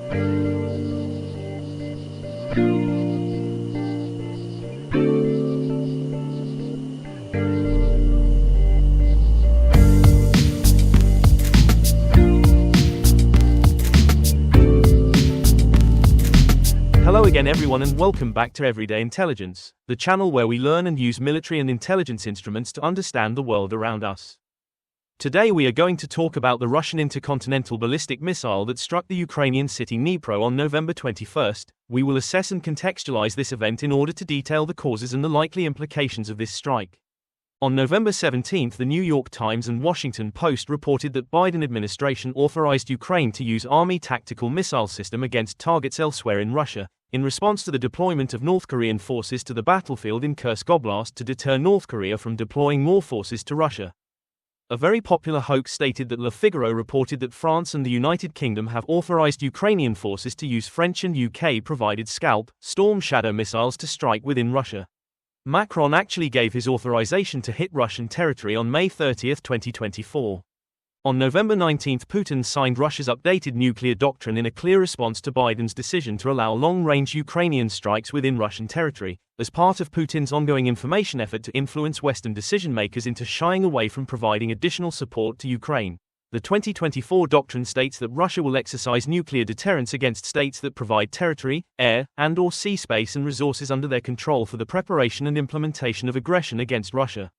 Hello again everyone and welcome back to Everyday Intelligence, the channel where we learn and use military and intelligence instruments to understand the world around us. Today we are going to talk about the Russian Intercontinental Ballistic missile that struck the Ukrainian city Dnipro on November 21st. We will assess and contextualize this event in order to detail the causes and the likely implications of this strike. On November 17th, the New York Times and Washington Post reported that Biden administration authorized Ukraine to use Army tactical missile system against targets elsewhere in Russia, in response to the deployment of North Korean forces to the battlefield in Kursk Oblast to deter North Korea from deploying more forces to Russia. A very popular hoax stated that Le Figaro reported that France and the United Kingdom have authorized Ukrainian forces to use French and UK-provided Scalp, Storm Shadow missiles to strike within Russia. Macron actually gave his authorization to hit Russian territory on May 30, 2024. On November 19, Putin signed Russia's updated nuclear doctrine in a clear response to Biden's decision to allow long-range Ukrainian strikes within Russian territory, as part of Putin's ongoing information effort to influence Western decision-makers into shying away from providing additional support to Ukraine. The 2024 doctrine states that Russia will exercise nuclear deterrence against states that provide territory, air, and/or sea space and resources under their control for the preparation and implementation of aggression against Russia.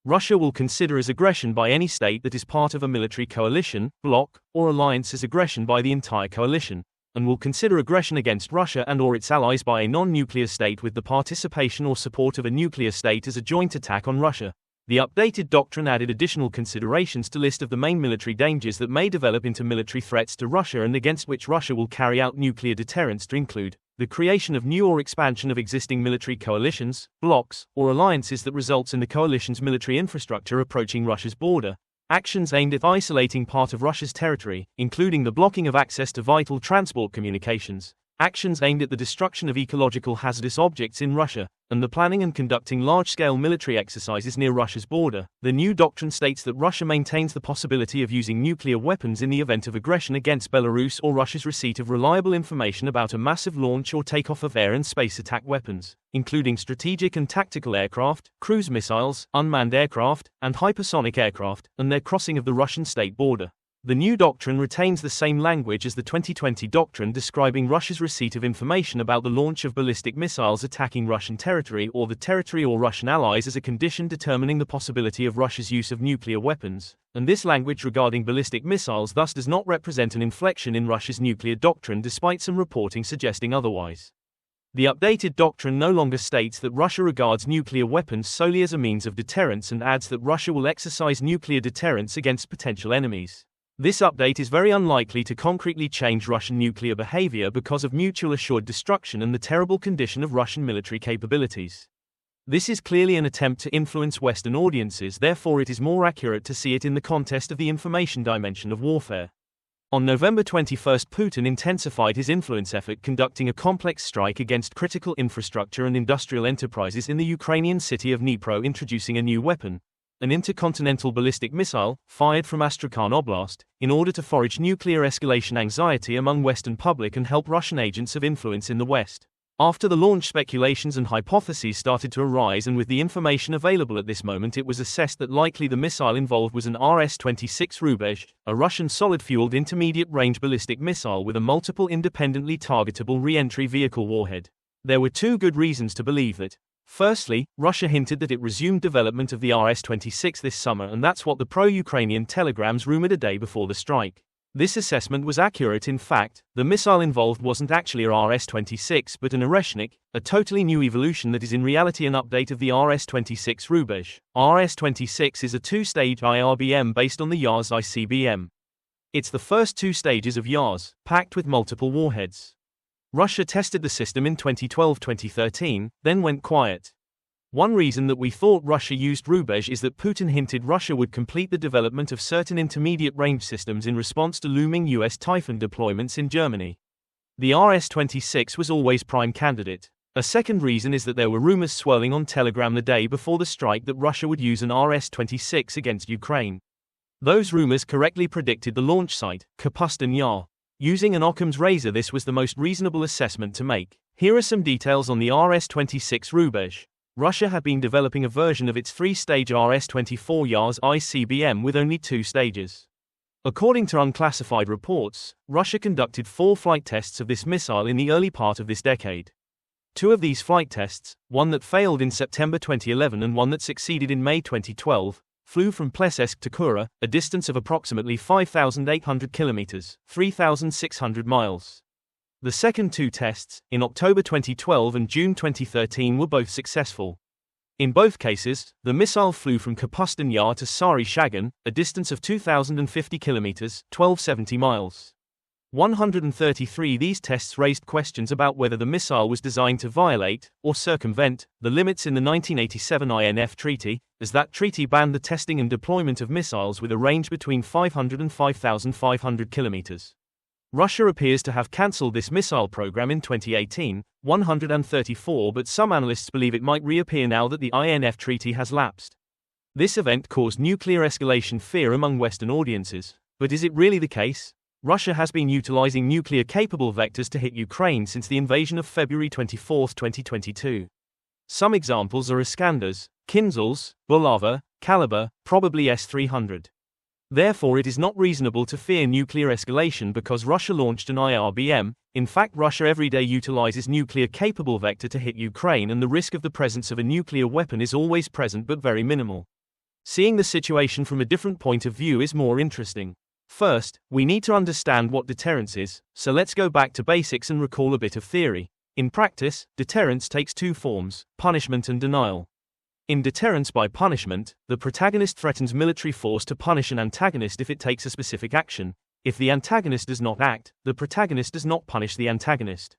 Russia will consider as aggression by any state that is part of a military coalition, bloc, or alliance as aggression by the entire coalition, and will consider aggression against Russia and/or its allies by a non-nuclear state with the participation or support of a nuclear state as a joint attack on Russia. The updated doctrine added additional considerations to list of the main military dangers that may develop into military threats to Russia and against which Russia will carry out nuclear deterrence to include the creation of new or expansion of existing military coalitions, blocs, or alliances that results in the coalition's military infrastructure approaching Russia's border, actions aimed at isolating part of Russia's territory, including the blocking of access to vital transport communications, actions aimed at the destruction of ecological hazardous objects in Russia, and the planning and conducting large-scale military exercises near Russia's border. The new doctrine states that Russia maintains the possibility of using nuclear weapons in the event of aggression against Belarus or Russia's receipt of reliable information about a massive launch or takeoff of air and space attack weapons, including strategic and tactical aircraft, cruise missiles, unmanned aircraft, and hypersonic aircraft, and their crossing of the Russian state border. The new doctrine retains the same language as the 2020 doctrine describing Russia's receipt of information about the launch of ballistic missiles attacking Russian territory or the territory or Russian allies as a condition determining the possibility of Russia's use of nuclear weapons, and this language regarding ballistic missiles thus does not represent an inflection in Russia's nuclear doctrine despite some reporting suggesting otherwise. The updated doctrine no longer states that Russia regards nuclear weapons solely as a means of deterrence and adds that Russia will exercise nuclear deterrence against potential enemies. This update is very unlikely to concretely change Russian nuclear behavior because of mutual assured destruction and the terrible condition of Russian military capabilities. This is clearly an attempt to influence Western audiences, therefore it is more accurate to see it in the context of the information dimension of warfare. On November 21, Putin intensified his influence effort conducting a complex strike against critical infrastructure and industrial enterprises in the Ukrainian city of Dnipro, introducing a new weapon, an intercontinental ballistic missile, fired from Astrakhan Oblast, in order to forage nuclear escalation anxiety among Western public and help Russian agents of influence in the West. After the launch, speculations and hypotheses started to arise, and with the information available at this moment it was assessed that likely the missile involved was an RS-26 Rubezh, a Russian solid-fueled intermediate-range ballistic missile with a multiple independently targetable re-entry vehicle warhead. There were two good reasons to believe that. Firstly, Russia hinted that it resumed development of the RS-26 this summer, and that's what the pro-Ukrainian telegrams rumored a day before the strike. This assessment was accurate. In fact, the missile involved wasn't actually a RS-26 but an Oreshnik, a totally new evolution that is in reality an update of the RS-26 Rubezh. RS-26 is a two-stage IRBM based on the Yars ICBM. It's the first two stages of Yars, packed with multiple warheads. Russia tested the system in 2012-2013, then went quiet. One reason that we thought Russia used Rubezh is that Putin hinted Russia would complete the development of certain intermediate-range systems in response to looming US Typhoon deployments in Germany. The RS-26 was always prime candidate. A second reason is that there were rumors swirling on Telegram the day before the strike that Russia would use an RS-26 against Ukraine. Those rumors correctly predicted the launch site, Kapustin Yar. Using an Occam's razor, this was the most reasonable assessment to make. Here are some details on the RS-26 Rubezh. Russia had been developing a version of its three-stage RS-24 Yars ICBM with only 2 stages. According to unclassified reports, Russia conducted 4 flight tests of this missile in the early part of this decade. 2 of these flight tests, one that failed in September 2011 and one that succeeded in May 2012, flew from Plesetsk to Kura, a distance of approximately 5,800 kilometers, 3,600 miles. The second 2 tests, in October 2012 and June 2013, were both successful. In both cases, the missile flew from Kapustin Yar to Sari Shagan, a distance of 2,050 kilometers, 1,270 miles. 133 These tests raised questions about whether the missile was designed to violate, or circumvent, the limits in the 1987 INF Treaty, as that treaty banned the testing and deployment of missiles with a range between 500 and 5,500 kilometers. Russia appears to have cancelled this missile program in 2018, 134, but some analysts believe it might reappear now that the INF Treaty has lapsed. This event caused nuclear escalation fear among Western audiences, but is it really the case? Russia has been utilizing nuclear-capable vectors to hit Ukraine since the invasion of February 24, 2022. Some examples are Iskanders, Kinzhals, Bulava, Kalibr, probably S-300. Therefore, it is not reasonable to fear nuclear escalation because Russia launched an IRBM. In fact, Russia every day utilizes nuclear-capable vector to hit Ukraine, and the risk of the presence of a nuclear weapon is always present but very minimal. Seeing the situation from a different point of view is more interesting. First, we need to understand what deterrence is, so let's go back to basics and recall a bit of theory. In practice, deterrence takes 2 forms, punishment and denial. In deterrence by punishment, the protagonist threatens military force to punish an antagonist if it takes a specific action. If the antagonist does not act, the protagonist does not punish the antagonist.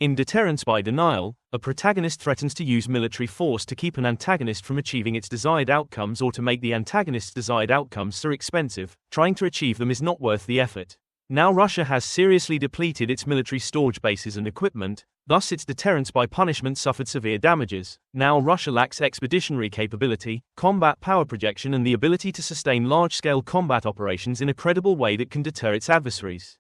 In deterrence by denial, a protagonist threatens to use military force to keep an antagonist from achieving its desired outcomes or to make the antagonist's desired outcomes so expensive, trying to achieve them is not worth the effort. Now Russia has seriously depleted its military storage bases and equipment, thus its deterrence by punishment suffered severe damages. Now Russia lacks expeditionary capability, combat power projection, and the ability to sustain large-scale combat operations in a credible way that can deter its adversaries.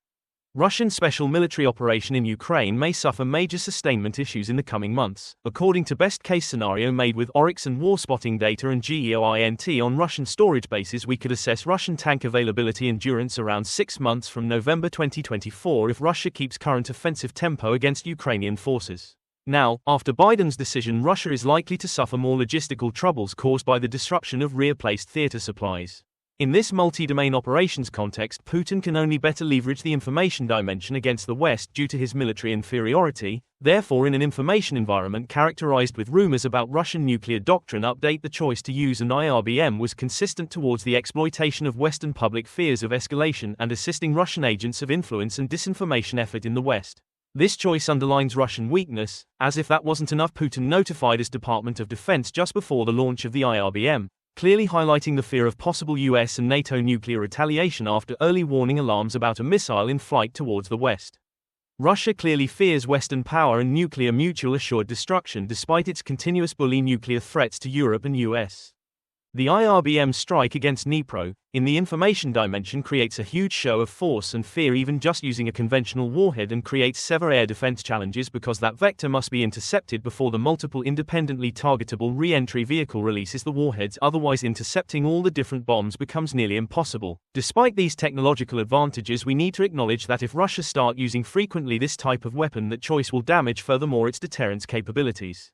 Russian special military operation in Ukraine may suffer major sustainment issues in the coming months. According to best-case scenario made with Oryx and war spotting data and GEOINT on Russian storage bases, we could assess Russian tank availability endurance around 6 months from November 2024 if Russia keeps current offensive tempo against Ukrainian forces. Now, after Biden's decision, Russia is likely to suffer more logistical troubles caused by the disruption of rear-placed theater supplies. In this multi-domain operations context, Putin can only better leverage the information dimension against the West due to his military inferiority. Therefore, in an information environment characterized with rumors about Russian nuclear doctrine update, the choice to use an IRBM was consistent towards the exploitation of Western public fears of escalation and assisting Russian agents of influence and disinformation effort in the West. This choice underlines Russian weakness. As if that wasn't enough, Putin notified his Department of Defense just before the launch of the IRBM, clearly highlighting the fear of possible US and NATO nuclear retaliation after early warning alarms about a missile in flight towards the West. Russia clearly fears Western power and nuclear mutual assured destruction despite its continuous bully nuclear threats to Europe and US. The IRBM strike against Dnipro, in the information dimension, creates a huge show of force and fear even just using a conventional warhead, and creates severe air defense challenges because that vector must be intercepted before the multiple independently targetable re-entry vehicle releases the warheads, otherwise intercepting all the different bombs becomes nearly impossible. Despite these technological advantages, we need to acknowledge that if Russia start using frequently this type of weapon, that choice will damage furthermore its deterrence capabilities.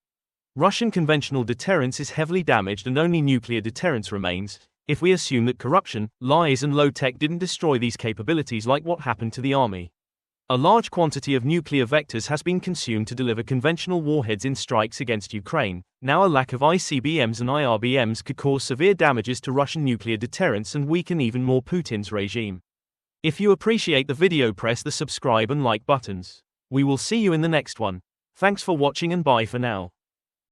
Russian conventional deterrence is heavily damaged and only nuclear deterrence remains, if we assume that corruption, lies and low tech didn't destroy these capabilities like what happened to the army. A large quantity of nuclear vectors has been consumed to deliver conventional warheads in strikes against Ukraine. Now a lack of ICBMs and IRBMs could cause severe damages to Russian nuclear deterrence and weaken even more Putin's regime. If you appreciate the video, press the subscribe and like buttons. We will see you in the next one. Thanks for watching and bye for now.